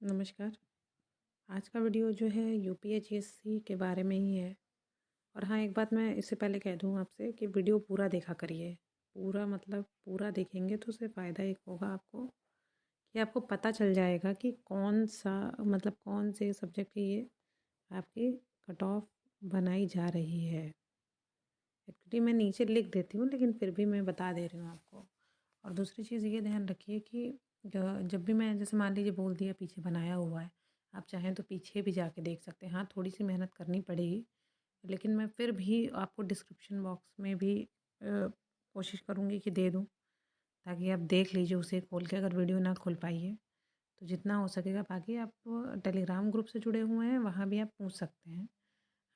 नमस्कार। आज का वीडियो जो है यूपीएचएससी के बारे में ही है। और हाँ, एक बात मैं इससे पहले कह दूँ आपसे कि वीडियो पूरा देखा करिए। पूरा मतलब पूरा देखेंगे तो उससे फ़ायदा एक होगा आपको कि आपको पता चल जाएगा कि कौन सा मतलब कौन से सब्जेक्ट की ये आपकी कट ऑफ बनाई जा रही है। एक्चुअली मैं नीचे लिख देती हूँ लेकिन फिर भी मैं बता दे रही हूँ आपको। और दूसरी चीज़ ये ध्यान रखिए कि जब भी मैं जैसे मान लीजिए बोल दिया पीछे बनाया हुआ है, आप चाहें तो पीछे भी जाके देख सकते हैं। हाँ, थोड़ी सी मेहनत करनी पड़ेगी, लेकिन मैं फिर भी आपको डिस्क्रिप्शन बॉक्स में भी कोशिश करूँगी कि दे दूँ, ताकि आप देख लीजिए उसे खोल के। अगर वीडियो ना खोल पाइए तो जितना हो सकेगा। बाकी आप टेलीग्राम ग्रुप से जुड़े हुए हैं, वहाँ भी आप पूछ सकते हैं।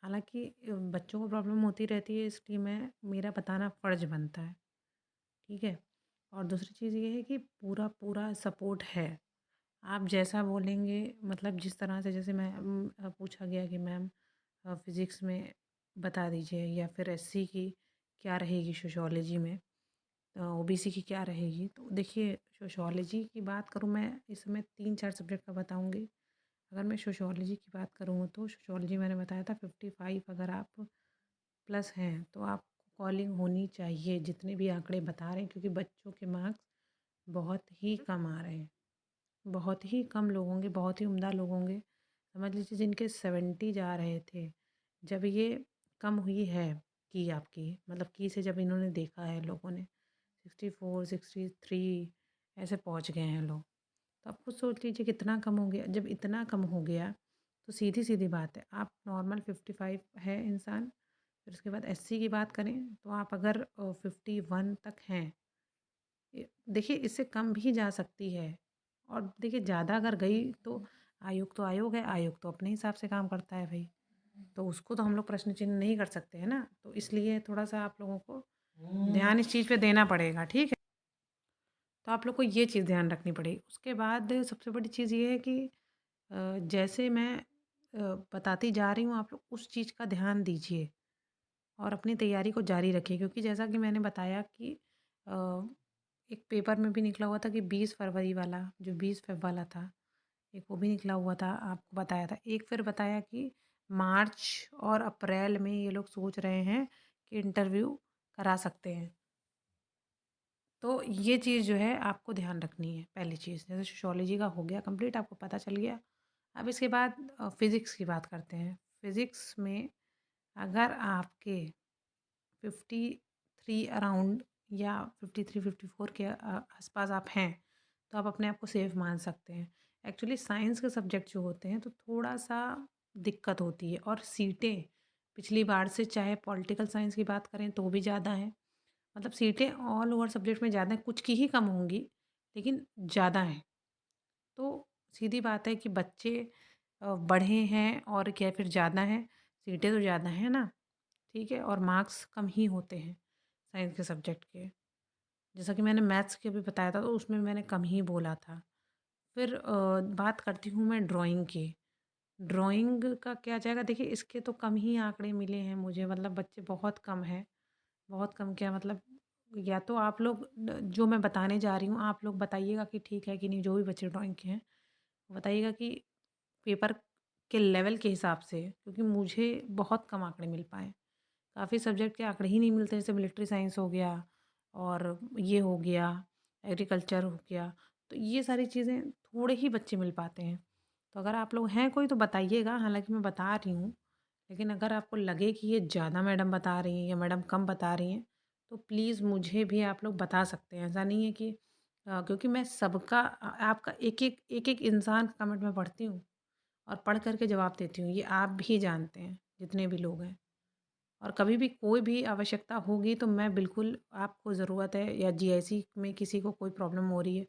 हालांकि बच्चों को प्रॉब्लम होती रहती है, इसलिए मैं मेरा बताना फ़र्ज बनता है। ठीक है। और दूसरी चीज़ ये है कि पूरा पूरा सपोर्ट है। आप जैसा बोलेंगे, मतलब जिस तरह से, जैसे पूछा गया कि मैम फ़िज़िक्स में बता दीजिए, या फिर एससी की क्या रहेगी सोशियोलॉजी में, ओबीसी की क्या रहेगी। तो देखिए, सोशियोलॉजी की बात करूँ, मैं इस समय 3-4 सब्जेक्ट का बताऊँगी। अगर मैं सोशियोलॉजी की बात करूँ तो सोशियोलॉजी मैंने बताया था 55 अगर आप प्लस हैं तो आपको कॉलिंग होनी चाहिए, जितने भी आंकड़े बता रहे हैं, क्योंकि बच्चों के मार्क्स बहुत ही कम आ रहे हैं। बहुत ही कम लोग होंगे, बहुत ही उम्दा लोग होंगे, समझ लीजिए जिनके 70 जा रहे थे। जब ये कम हुई है की आपकी, मतलब की से जब इन्होंने देखा है लोगों ने, 64 63 ऐसे पहुंच गए हैं लोग। तो आप खुद सोच लीजिए कितना कम हो गया। जब इतना कम हो गया तो सीधी सीधी बात है, आप नॉर्मल 55 है इंसान, फिर उसके बाद एससी की बात करें तो आप अगर 51 तक हैं, देखिए इससे कम भी जा सकती है। और देखिए ज़्यादा अगर गई तो आयोग तो आयोग है, आयोग तो अपने हिसाब से काम करता है भाई, तो उसको तो हम लोग प्रश्न चिन्ह नहीं कर सकते हैं ना। तो इसलिए थोड़ा सा आप लोगों को ध्यान इस चीज़ पे देना पड़ेगा। ठीक है। तो आप लोग को ये चीज़ ध्यान रखनी पड़ेगी। उसके बाद सबसे बड़ी चीज़ ये है कि जैसे मैं बताती जा रही हूँ, आप लोग उस चीज़ का ध्यान दीजिए और अपनी तैयारी को जारी रखिए। क्योंकि जैसा कि मैंने बताया कि अ, एक पेपर में भी निकला हुआ था कि 20 फरवरी वाला, जो 20 फ़ेब वाला था, एक वो भी निकला हुआ था, आपको बताया था। एक फिर बताया कि मार्च और अप्रैल में ये लोग सोच रहे हैं कि इंटरव्यू करा सकते हैं। तो ये चीज़ जो है आपको ध्यान रखनी है। पहली चीज़, जैसे सोशियोलॉजी का हो गया कंप्लीट, आपको पता चल गया। अब इसके बाद फ़िज़िक्स की बात करते हैं। फ़िज़िक्स में अगर आपके 53 अराउंड या 53-54 के आसपास आप हैं, तो आप अपने आप को सेफ मान सकते हैं। एक्चुअली साइंस के सब्जेक्ट जो होते हैं तो थोड़ा-सा दिक्कत होती है, और सीटें पिछली बार से, चाहे पॉलिटिकल साइंस की बात करें तो भी ज़्यादा हैं। मतलब सीटें ऑल ओवर सब्जेक्ट में ज़्यादा हैं, कुछ की ही कम होंगी, लेकिन ज़्यादा हैं। तो सीधी बात है कि बच्चे बढ़े हैं और क्या फिर ज़्यादा हैं, सीटें तो ज़्यादा हैं ना। ठीक है। और मार्क्स कम ही होते हैं साइंस के सब्जेक्ट के। जैसा कि मैंने मैथ्स के भी बताया था तो उसमें मैंने कम ही बोला था। फिर बात करती हूँ मैं ड्राइंग की। ड्राइंग का क्या जाएगा, देखिए इसके तो कम ही आंकड़े मिले हैं मुझे, मतलब बच्चे बहुत कम हैं। बहुत कम क्या मतलब, या तो आप लोग जो मैं बताने जा रही हूँ आप लोग बताइएगा कि ठीक है कि नहीं, जो भी बच्चे ड्राइंग के हैं बताइएगा कि पेपर के लेवल के हिसाब से, क्योंकि मुझे बहुत कम आंकड़े मिल पाए। काफ़ी सब्जेक्ट के आंकड़े ही नहीं मिलते, जैसे मिलिट्री साइंस हो गया, और ये हो गया, एग्रीकल्चर हो गया। तो ये सारी चीज़ें थोड़े ही बच्चे मिल पाते हैं। तो अगर आप लोग हैं कोई तो बताइएगा, हालाँकि मैं बता रही हूँ, लेकिन अगर आपको लगे कि ये ज़्यादा मैडम बता रही हैं या मैडम कम बता रही हैं, तो प्लीज़ मुझे भी आप लोग बता सकते हैं। ऐसा नहीं है कि क्योंकि मैं सबका आपका एक-एक इंसान का कमेंट मैं पढ़ती हूँ और पढ़ कर के जवाब देती हूँ। ये आप भी जानते हैं, जितने भी लोग हैं। और कभी भी कोई भी आवश्यकता होगी तो मैं बिल्कुल, आपको ज़रूरत है या जीआईसी में किसी को कोई प्रॉब्लम हो रही है,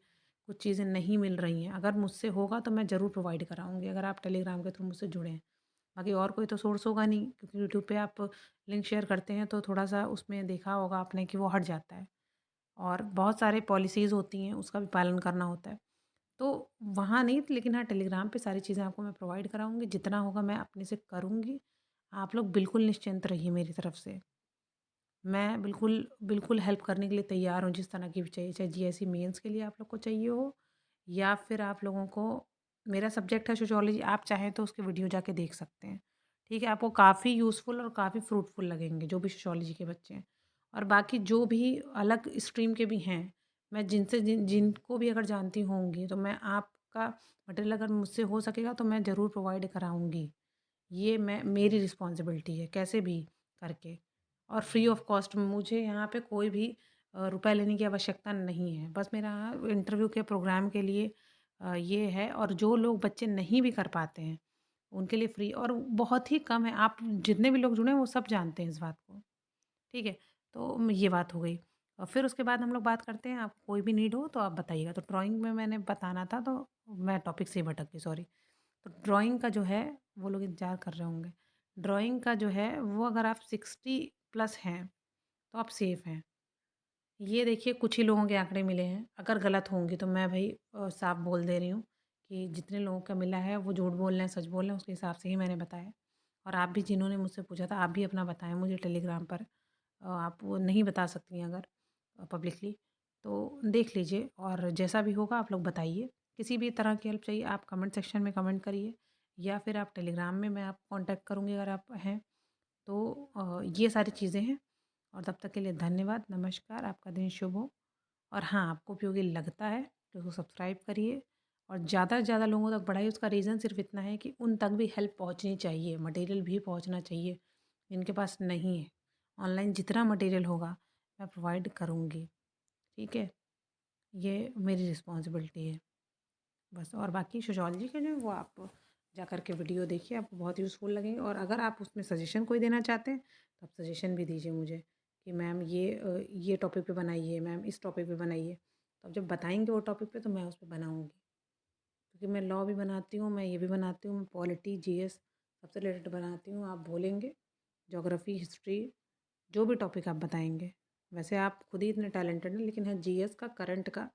कुछ चीज़ें नहीं मिल रही हैं, अगर मुझसे होगा तो मैं ज़रूर प्रोवाइड कराऊँगी, अगर आप टेलीग्राम के थ्रू मुझसे जुड़े हैं। बाकी और कोई तो सोर्स होगा नहीं, क्योंकि यूट्यूब पे आप लिंक शेयर करते हैं तो थोड़ा-सा उसमें देखा होगा आपने कि वो हट जाता है, और बहुत सारे पॉलिसीज़ होती हैं, उसका भी पालन करना होता है। तो वहाँ नहीं, लेकिन हाँ, टेलीग्राम पे सारी चीज़ें आपको मैं प्रोवाइड कराऊँगी, जितना होगा मैं अपने से करूँगी। आप लोग बिल्कुल निश्चिंत रहिए मेरी तरफ से। मैं बिल्कुल, बिल्कुल हेल्प करने के लिए तैयार हूँ, जिस तरह की भी चाहिए, चाहे जीएससी मेंस के लिए आप लोग को चाहिए हो, या फिर आप लोगों को मेरा सब्जेक्ट है सोशियोलॉजी, आप चाहें तो उसकी वीडियो जाके देख सकते हैं। ठीक है? आपको काफ़ी यूज़फुल और काफ़ी फ्रूटफुल लगेंगे, जो भी सोशियोलॉजी के बच्चे हैं। और बाकी जो भी अलग स्ट्रीम के भी हैं, मैं जिनको भी अगर जानती होंगी, तो मैं आपका मटेरियल अगर मुझसे हो सकेगा तो मैं ज़रूर प्रोवाइड कराऊँगी। ये मेरी रिस्पॉन्सिबिलिटी है, कैसे भी करके। और फ्री ऑफ कॉस्ट मुझे यहाँ पे कोई भी रुपए लेने की आवश्यकता नहीं है। बस मेरा इंटरव्यू के प्रोग्राम के लिए ये है, और जो लोग बच्चे नहीं भी कर पाते हैं, उनके लिए फ्री और बहुत ही कम है। आप जितने भी लोग जुड़े हैं, वो सब जानते हैं इस बात को। ठीक है? तो ये बात हो गई। और फिर उसके बाद हम लोग बात करते हैं, आपको कोई भी नीड हो तो आप बताइएगा। तो ड्राइंग में मैंने बताना था, तो मैं टॉपिक से ही भटक गई, सॉरी। तो ड्राइंग का जो है, वो लोग इंतज़ार कर रहे होंगे। ड्राइंग का जो है, वो अगर आप 60 प्लस हैं, तो आप सेफ़ हैं। ये देखिए कुछ ही लोगों के आंकड़े मिले हैं, अगर गलत होंगे तो मैं भई साफ बोल दे रही हूँ कि जितने लोगों का मिला है वो झूठ बोल रहे हैं, सच बोल रहे हैं, उसके हिसाब से ही मैंने बताया। और आप भी जिन्होंने मुझसे पूछा था, आप भी अपना बताएँ मुझे टेलीग्राम पर। आप वो नहीं बता सकती हैं अगर पब्लिकली, तो देख लीजिए और जैसा भी होगा आप लोग बताइए। किसी भी तरह की हेल्प चाहिए आप कमेंट सेक्शन में कमेंट करिए, या फिर आप टेलीग्राम में, मैं आपको कॉन्टैक्ट करूँगी अगर आप हैं। तो ये सारी चीज़ें हैं। और तब तक के लिए धन्यवाद, नमस्कार, आपका दिन शुभ हो। और हाँ, आपको उपयोगी लगता है तो उसको सब्सक्राइब करिए और ज़्यादा से ज़्यादा लोगों तक बढ़ाइए। उसका रीज़न सिर्फ इतना है कि उन तक भी हेल्प पहुँचनी चाहिए, मटेरियल भी पहुँचना चाहिए जिनके पास नहीं है। ऑनलाइन जितना मटेरियल होगा मैं प्रोवाइड करूँगी, ठीक है? ये मेरी रिस्पॉन्सिबिलिटी है बस। और बाकी सोशियोलॉजी के जो है वो आप जा कर के वीडियो देखिए, आपको बहुत यूज़फुल लगेंगे। और अगर आप उसमें सजेशन कोई देना चाहते हैं तो आप सजेशन भी दीजिए मुझे कि मैम ये टॉपिक पे बनाइए, मैम इस टॉपिक पे बनाइए। तो आप जब बताएँगे वो टॉपिक पे तो मैं उस पे बनाऊँगी, क्योंकि मैं लॉ भी बनाती हूँ, मैं ये भी बनाती हूँ, मैं पॉलिटी, जीएस सबसे रिलेटेड बनाती हूँ। आप बोलेंगे, ज्योग्राफी, हिस्ट्री, जो भी टॉपिक आप बताएँगे। वैसे आप खुद ही इतने टैलेंटेड हैं, लेकिन हाँ जीएस का, करंट का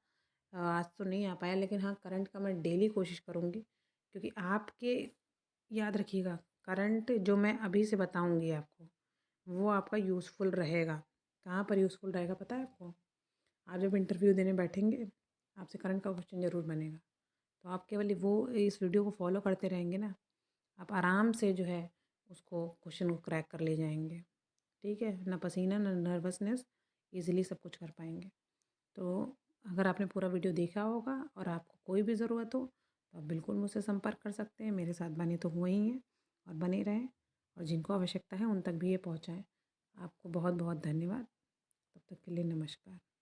आज तो नहीं आ पाया, लेकिन हाँ करंट का मैं डेली कोशिश करूँगी, क्योंकि आपके, याद रखिएगा, करंट जो मैं अभी से बताऊँगी आपको, वो आपका यूज़फुल रहेगा। कहाँ पर यूज़फुल रहेगा पता है आपको? आप जब इंटरव्यू देने बैठेंगे, आपसे करंट का क्वेश्चन ज़रूर बनेगा। तो आप केवल वो इस वीडियो को फॉलो करते रहेंगे ना, आप आराम से जो है उसको, क्वेश्चन को क्रैक कर ले जाएँगे। ठीक है? ना पसीना, ना नर्वसनेस, ईज़िली सब कुछ कर पाएँगे। तो अगर आपने पूरा वीडियो देखा होगा और आपको कोई भी ज़रूरत हो, तो आप बिल्कुल मुझसे संपर्क कर सकते हैं। मेरे साथ बने तो हुए ही हैं और बने रहें, और जिनको आवश्यकता है उन तक भी ये पहुँचाएँ। आपको बहुत-बहुत धन्यवाद। तब तक के लिए नमस्कार।